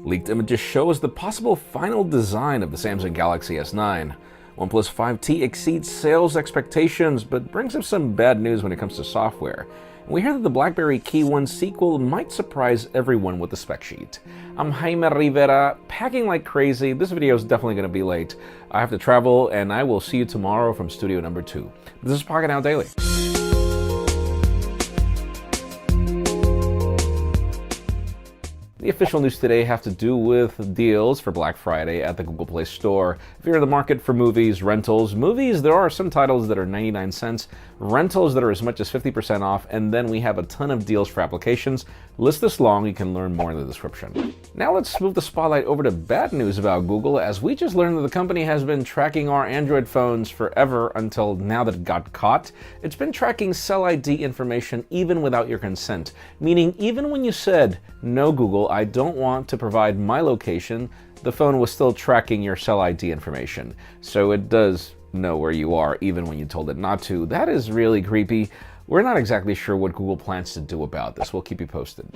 Leaked images show us the possible final design of the Samsung Galaxy S9. OnePlus 5T exceeds sales expectations, but brings up some bad news when it comes to software. We hear that the BlackBerry KEYone sequel might surprise everyone with the spec sheet. I'm Jaime Rivera, packing like crazy. This video is definitely going to be late. I have to travel, and I will see you tomorrow from studio number 2. This is Pocket Now Daily. The official news today have to do with deals for Black Friday at the Google Play Store. If you're in the market for movies, movies, there are some titles that are 99 cents, rentals that are as much as 50% off, and then we have a ton of deals for applications. List this long, you can learn more in the description. Now let's move the spotlight over to bad news about Google, as we just learned that the company has been tracking our Android phones forever until now that it got caught. It's been tracking cell ID information even without your consent, meaning even when you said, "No Google, I don't want to provide my location," the phone was still tracking your cell ID information. So it does know where you are even when you told it not to. That is really creepy. We're not exactly sure what Google plans to do about this. We'll keep you posted.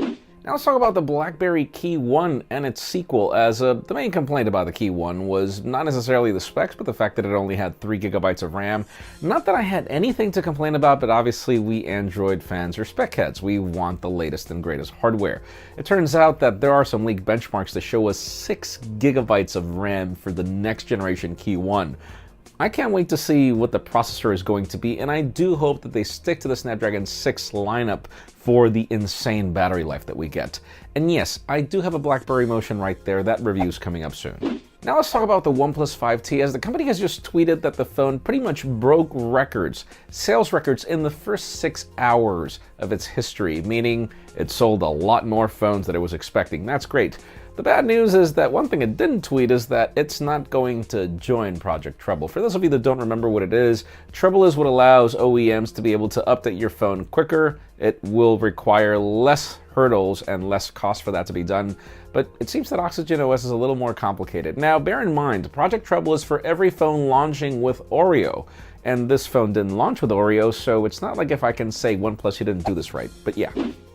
Now let's talk about the BlackBerry KEYone and its sequel, as the main complaint about the KEYone was not necessarily the specs, but the fact that it only had 3 GB of RAM. Not that I had anything to complain about, but obviously we Android fans are spec heads. We want the latest and greatest hardware. It turns out that there are some leaked benchmarks that show us 6 GB of RAM for the next generation KEYone. I can't wait to see what the processor is going to be, and I do hope that they stick to the Snapdragon 6 lineup for the insane battery life that we get. And yes, I do have a BlackBerry Motion right there. That review's coming up soon. Now let's talk about the OnePlus 5T, as the company has just tweeted that the phone pretty much broke records, sales records, in the first 6 hours of its history, meaning it sold a lot more phones than it was expecting. That's great. The bad news is that one thing it didn't tweet is that it's not going to join Project Treble. For those of you that don't remember what it is, Treble is what allows OEMs to be able to update your phone quicker. It will require less hurdles and less cost for that to be done, but it seems that Oxygen OS is a little more complicated. Now, bear in mind, Project Treble is for every phone launching with Oreo, and this phone didn't launch with Oreo, so it's not like if I can say OnePlus, you didn't do this right, but yeah.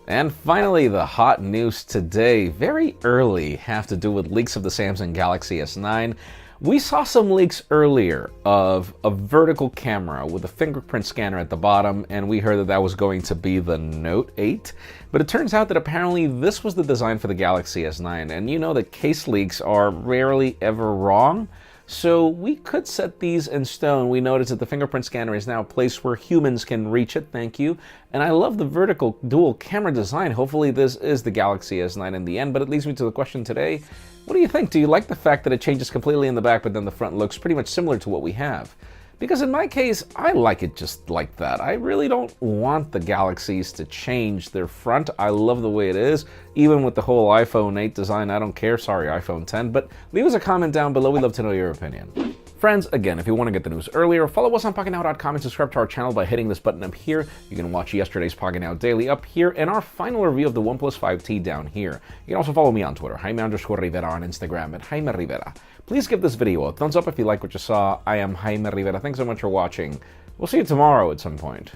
And finally, the hot news today, very early, have to do with leaks of the Samsung Galaxy S9. We saw some leaks earlier of a vertical camera with a fingerprint scanner at the bottom, and we heard that that was going to be the Note 8. But it turns out that apparently this was the design for the Galaxy S9, and you know that case leaks are rarely ever wrong. So we could set these in stone. We noticed that the fingerprint scanner is now a place where humans can reach it, thank you. And I love the vertical dual camera design. Hopefully this is the Galaxy S9 in the end, but it leads me to the question today. What do you think? Do you like the fact that it changes completely in the back, but then the front looks pretty much similar to what we have? Because in my case, I like it just like that. I really don't want the Galaxies to change their front. I love the way it is. Even with the whole iPhone 8 design, I don't care. Sorry, iPhone 10. But leave us a comment down below. We'd love to know your opinion. Friends, again, if you want to get the news earlier, follow us on PocketNow.com and subscribe to our channel by hitting this button up here. You can watch yesterday's Pocket Now Daily up here and our final review of the OnePlus 5T down here. You can also follow me on Twitter, Jaime_Rivera, on Instagram at Jaime Rivera. Please give this video a thumbs up if you like what you saw. I am Jaime Rivera. Thanks so much for watching. We'll see you tomorrow at some point.